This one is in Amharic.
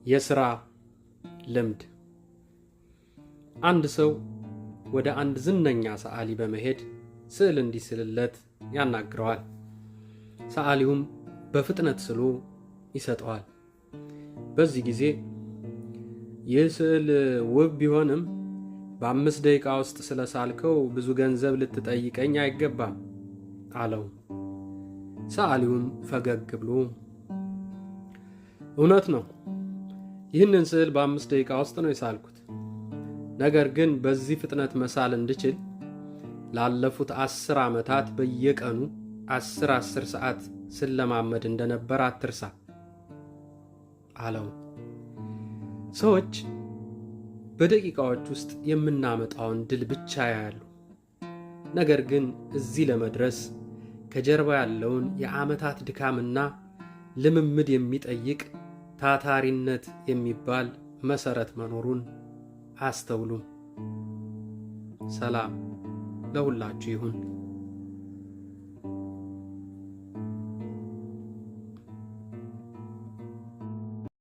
የሥራ ልምድ። አንድ ሰው ወደ አንድ ዝነኛ ሰዓሊ በመሄድ ስዕል እንዲስልለት ያናግረዋል። ሰዓሊውም በፍጥነት ስሎ ይሰጠዋል። በዚህ ጊዜ ይህ ስዕል ውብ ቢሆንም በ5 ደቂቃ ውስጥ ስለሳልከው ብዙ ገንዘብ ልትጠይቀኝ አይገባም አለው። ሰዓሊውም ፈገግ ብሎ እውነት ነው፣ ይህንን ስዕል በ5 ደቂቃ ውስጥ ነው የሳልኩት። ነገር ግን በዚህ ፍጥነት መሳል እንድችል ላለፉት 10 ዓመታት በየቀኑ 10 ሰዓት ስለማመድ እንደነበር አትርሳ አለው። ሰዎች በደቂቃዎች ውስጥ የምናመጣውን ድል ብቻ ያያሉ። ነገር ግን እዚህ ለመድረስ ከጀርባ ያለውን የዓመታት ድካምና ልምምድ የሚጠይቅ ታታሪነት የሚባል መሰረት መኖሩን አስተውሉ። ሰላም ለሁላችሁ ይሁን።